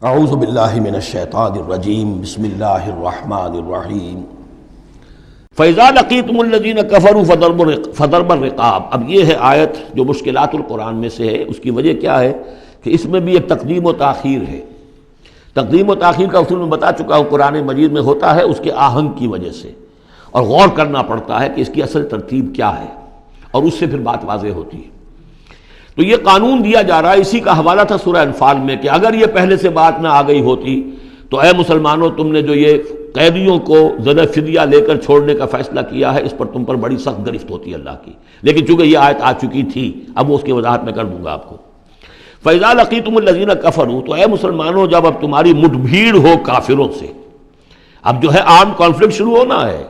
اعوذ باللہ من الشیطان الرجیم بسم اللہ الرحمن الرحیم فَإِذَا لَقِيتُمُ الَّذِينَ كَفَرُوا فَضَرْبَ الرِّقَابِ۔ اب یہ ہے آیت جو مشکلات القرآن میں سے ہے۔ اس کی وجہ کیا ہے کہ اس میں بھی ایک تقدیم و تاخیر ہے۔ تقدیم و تاخیر کا اصول میں بتا چکا ہوں، قرآن مجید میں ہوتا ہے اس کے آہنگ کی وجہ سے، اور غور کرنا پڑتا ہے کہ اس کی اصل ترتیب کیا ہے، اور اس سے پھر بات واضح ہوتی ہے۔ تو یہ قانون دیا جا رہا ہے، اسی کا حوالہ تھا سورہ انفال میں کہ اگر یہ پہلے سے بات نہ آ گئی ہوتی تو اے مسلمانوں، تم نے جو یہ قیدیوں کو زدہ فدیہ لے کر چھوڑنے کا فیصلہ کیا ہے، اس پر تم پر بڑی سخت گرفت ہوتی ہے اللہ کی۔ لیکن چونکہ یہ آیت آ چکی تھی، اب وہ اس کی وضاحت میں کر دوں گا آپ کو۔ فَإِذَا لَقِيتُمُ الَّذِينَ كَفَرُوا، تو اے مسلمانوں جب اب تمہاری مٹ بھیڑ ہو کافروں سے، اب جو ہے آرم کانفلکٹ شروع ہونا ہے،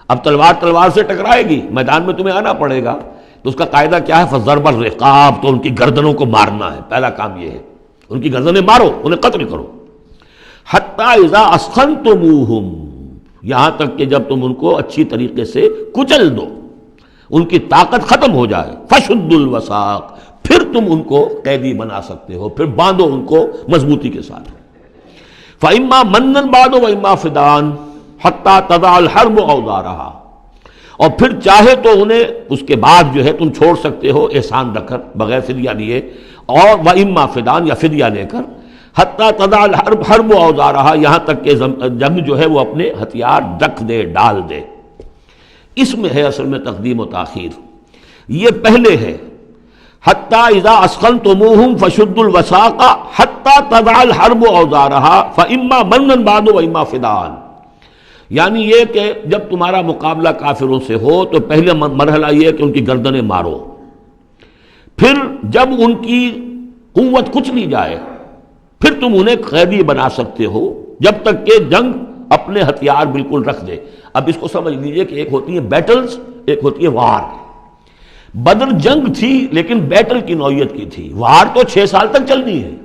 اب تلوار سے ٹکرائے گی، میدان میں تمہیں آنا پڑے گا، تو اس کا قاعدہ کیا ہے؟ فَضَرْبَ الرِّقَابِ، تو ان کی گردنوں کو مارنا ہے۔ پہلا کام یہ ہے، ان کی گردنیں مارو، انہیں قتل کرو۔ حَتَّى إِذَا أَسْخَنْتُمُوهُمْ، یہاں تک کہ جب تم ان کو اچھی طریقے سے کچل دو، ان کی طاقت ختم ہو جائے۔ فَشُدُّوا الْوَثَاقَ، پھر تم ان کو قیدی بنا سکتے ہو، پھر باندھو ان کو مضبوطی کے ساتھ۔ فَإِمَّا مَنًّا بَعْدُ وَإِمَّا فِدَاءً حَتَّى تَضَعَ الْحَرْبُ أَوْزَارَهَا، اور پھر چاہے تو انہیں اس کے بعد جو ہے تم چھوڑ سکتے ہو احسان رکھ کر، بغیر فدیہ لیے، اور وَإِمَّا فِدَاءً، یا فدیہ لے کر، حتیٰ تضع الحرب اوزارہا، یہاں تک کہ جنگ جو ہے وہ اپنے ہتھیار رکھ دے، ڈال دے۔ اس میں ہے اصل میں تقدیم و تاخیر، یہ پہلے ہے حتیٰ اذا اسخنتموہم فشدوا الوثاق حتیٰ تضع الحرب اوزارہا فاما منا بعد واما فداء، یعنی یہ کہ جب تمہارا مقابلہ کافروں سے ہو تو پہلے مرحلہ یہ ہے کہ ان کی گردنیں مارو، پھر جب ان کی قوت کچھ لی جائے پھر تم انہیں قیدی بنا سکتے ہو، جب تک کہ جنگ اپنے ہتھیار بالکل رکھ دے۔ اب اس کو سمجھ لیجئے کہ ایک ہوتی ہے بیٹلز، ایک ہوتی ہے وار۔ بدر جنگ تھی لیکن بیٹل کی نوعیت کی تھی، وار تو 6 سال تک چلنی ہے۔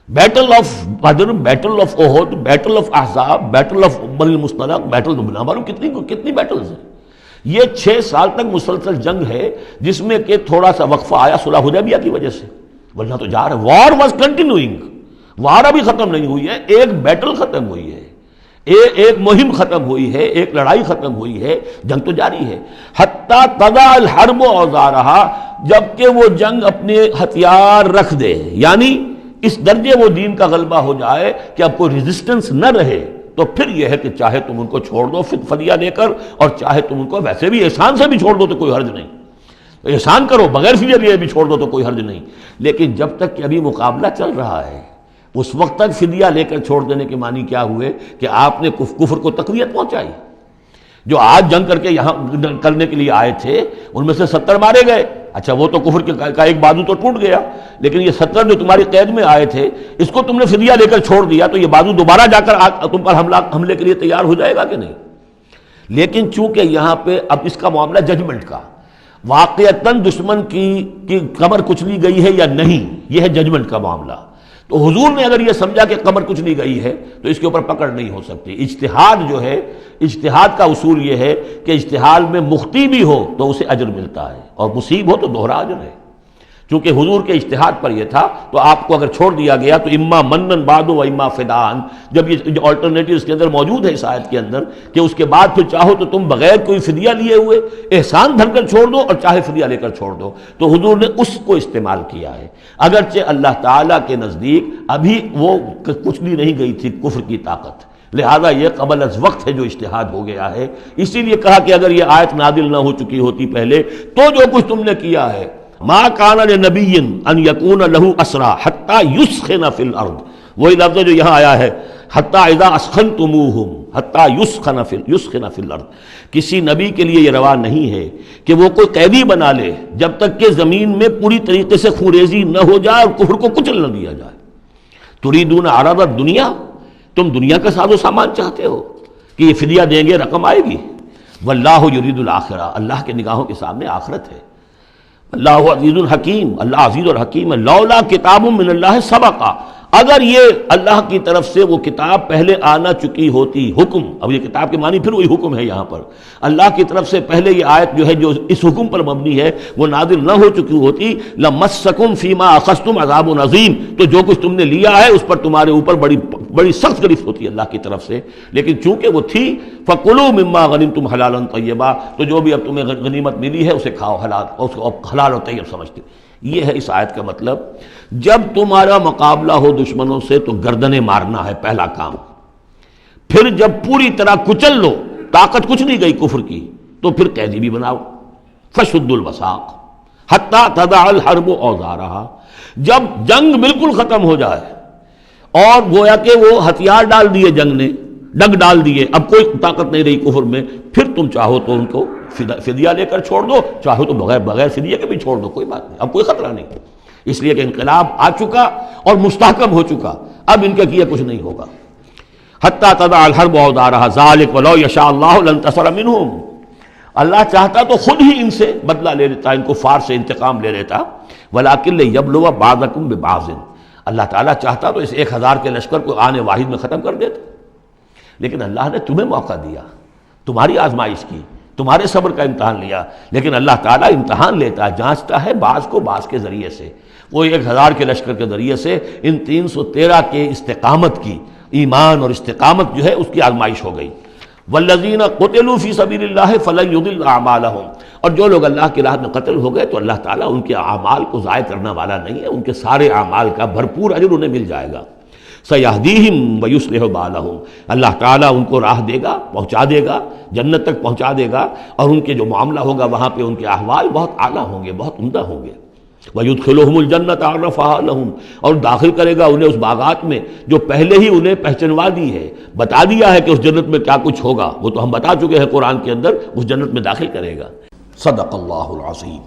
Battle of Badr, battle of Uhud, battle of Ahzab, battle of Bani al-Mustaliq, battle نہ معلوم کتنی بیٹلز ہیں۔ یہ 6 سال تک مسلسل جنگ ہے، جس میں کہ تھوڑا سا وقفہ آیا صلح حدیبیہ کی وجہ سے، ورنہ تو جا رہا ہے۔ وار واز کنٹینیوئنگ، وار ابھی ختم نہیں ہوئی ہے، ایک بیٹل ختم ہوئی ہے، ایک مہم ختم ہوئی ہے، ایک لڑائی ختم ہوئی ہے، جنگ تو جاری ہے۔ حتیٰ تضع الحرب اوزارہا، جبکہ وہ جنگ اپنے ہتھیار رکھ دے، یعنی اس درجے وہ دین کا غلبہ ہو جائے کہ اب کوئی ریزسٹنس نہ رہے، تو پھر یہ ہے کہ چاہے تم ان کو چھوڑ دو فدیہ لے کر، اور چاہے تم ان کو ویسے بھی احسان سے بھی چھوڑ دو تو کوئی حرج نہیں، احسان کرو، بغیر فدیہ لیے بھی چھوڑ دو تو کوئی حرج نہیں۔ لیکن جب تک کہ ابھی مقابلہ چل رہا ہے، اس وقت تک فدیہ لے کر چھوڑ دینے کے معنی کیا ہوئے کہ آپ نے کفر کو تقویت پہنچائی۔ جو آج جنگ کر کے یہاں کرنے کے لیے آئے تھے ان میں سے 70 مارے گئے، اچھا وہ تو کفر کا ایک بازو تو ٹوٹ گیا، لیکن یہ 70 جو تمہاری قید میں آئے تھے، اس کو تم نے فدیہ لے کر چھوڑ دیا تو یہ بازو دوبارہ جا کر تم پر حملے کے لیے تیار ہو جائے گا کہ نہیں؟ لیکن چونکہ یہاں پہ اب اس کا معاملہ ججمنٹ کا، واقعتاً دشمن کی کمر کچلی گئی ہے یا نہیں، یہ ہے ججمنٹ کا معاملہ۔ تو حضور نے اگر یہ سمجھا کہ کمر کچلی گئی ہے تو اس کے اوپر پکڑ نہیں ہو سکتی۔ اجتہاد جو ہے، اجتہاد کا اصول یہ ہے کہ اجتہاد میں مخطی بھی ہو تو اسے اجر ملتا ہے، اور مصیب ہو تو دوہرا اجر ہے۔ چونکہ حضور کے اجتہاد پر یہ تھا تو آپ کو اگر چھوڑ دیا گیا تو اما منن بعد و اما فداء، جب یہ آلٹرنیٹو اس کے اندر موجود ہے اس آیت کے اندر کہ اس کے بعد پھر چاہو تو تم بغیر کوئی فدیہ لیے ہوئے احسان دھر کر چھوڑ دو، اور چاہے فدیہ لے کر چھوڑ دو، تو حضور نے اس کو استعمال کیا ہے۔ اگرچہ اللہ تعالیٰ کے نزدیک ابھی وہ کچھ بھی نہیں گئی تھی کفر کی طاقت، لہذا یہ قبل از وقت ہے جو اجتہاد ہو گیا ہے۔ اسی لیے کہا کہ اگر یہ آیت نازل نہ ہو چکی ہوتی پہلے تو جو کچھ تم نے کیا ہے، ما کان لنبی ان یکون لہ اسریٰ حتی یسخن فی الارض، وہی لفظ جو یہاں آیا ہے حتی اذا اسخنتموہم حتی یسخن فی الارض، کسی نبی کے لیے یہ روا نہیں ہے کہ وہ کوئی قیدی بنا لے جب تک کہ زمین میں پوری طریقے سے خونریزی نہ ہو جائے اور کفر کو کچل نہ دیا جائے۔ تریدون عرض الدنیا، تم دنیا کا ساز و سامان چاہتے ہو کہ یہ فدیہ دیں گے رقم آئے گی، واللہ یرید الآخرہ، اللہ کے نگاہوں کے سامنے آخرت ہے۔ اللہ عزیز الحکیم، اللہ عزیز اور حکیم ہے. لولا کتاب من اللہ سبقا، اگر یہ اللہ کی طرف سے وہ کتاب پہلے آنا چکی ہوتی، حکم، اب یہ کتاب کے معنی پھر وہی حکم ہے یہاں پر، اللہ کی طرف سے پہلے یہ آیت جو ہے جو اس حکم پر مبنی ہے وہ نازل نہ ہو چکی ہوتی، لمسکم فیما اخذتم عذاب عظیم، تو جو کچھ تم نے لیا ہے اس پر تمہارے اوپر بڑی سخت گرفت ہوتی ہے اللہ کی طرف سے. لیکن چونکہ وہ تھی فَكُلُوا مِمَّا غَنِمْتُمْ حَلَالًا طَيِّبًا، تو جو بھی اب تمہیں غنیمت ملی ہے اسے کھاؤ حلال، اس کو حلال اور طیب سمجھتے. یہ ہے اس آیت کا مطلب. جب تمہارا مقابلہ ہو دشمنوں سے تو گردنیں مارنا ہے پہلا کام. پھر جب پوری طرح کچل لو، طاقت کچھ نہیں گئی کفر کی، تو پھر قیدی بھی بناؤ. فَشُدُّوا الْوَثَاقَ حَتَّى تَضَعَ الْحَرْبُ أَوْزَارَهَا، جب جنگ بالکل ختم ہو جائے اور گویا کہ وہ ہتھیار ڈال دیے، جنگ نے ڈگ ڈال دیے، اب کوئی طاقت نہیں رہی کفر میں، پھر تم چاہو تو ان کو فدیہ لے کر چھوڑ دو، چاہو تو بغیر فدیہ کے بھی چھوڑ دو، کوئی بات نہیں، اب کوئی خطرہ نہیں، اس لیے کہ انقلاب آ چکا اور مستحکم ہو چکا، اب ان کے کیے کچھ نہیں ہوگا. حتیٰ تضع الحرب اوزارها ذلک ولو یشاء اللہ لانتصر منہم، اللہ چاہتا تو خود ہی ان سے بدلہ لے لیتا، ان کفار سے انتقام لے لیتا. ولکن لیبلو بعضکم ببعض، اللہ تعالیٰ چاہتا تو اس 1000 کے لشکر کو آنے واحد میں ختم کر دیتا، لیکن اللہ نے تمہیں موقع دیا، تمہاری آزمائش کی، تمہارے صبر کا امتحان لیا. لیکن اللہ تعالیٰ امتحان لیتا ہے، جانچتا ہے بعض کو بعض کے ذریعے سے. وہ 1000 کے لشکر کے ذریعے سے ان 313 کے استقامت کی، ایمان اور استقامت جو ہے اس کی آزمائش ہو گئی. والذین قتلوا فی سبیل اللہ فلن یضل اعمالہم، اور جو لوگ اللہ کی راہ میں قتل ہو گئے تو اللہ تعالیٰ ان کے اعمال کو ضائع کرنے والا نہیں ہے، ان کے سارے اعمال کا بھرپور اجر انہیں مل جائے گا. سیہدیہم ویصلح بالہم، اللہ تعالیٰ ان کو راہ دے گا، پہنچا دے گا، جنت تک پہنچا دے گا، اور ان کے جو معاملہ ہوگا وہاں پہ ان کے احوال بہت اعلیٰ ہوں گے، بہت عمدہ ہوں گے. وَيُدْخِلُهُمُ الْجَنَّةَ عَرَّفَهَا لَهُمْ، اور داخل کرے گا انہیں اس باغات میں جو پہلے ہی انہیں پہچنوا دی ہے، بتا دیا ہے کہ اس جنت میں کیا کچھ ہوگا، وہ تو ہم بتا چکے ہیں قرآن کے اندر، اس جنت میں داخل کرے گا. صدق اللہ العظیم.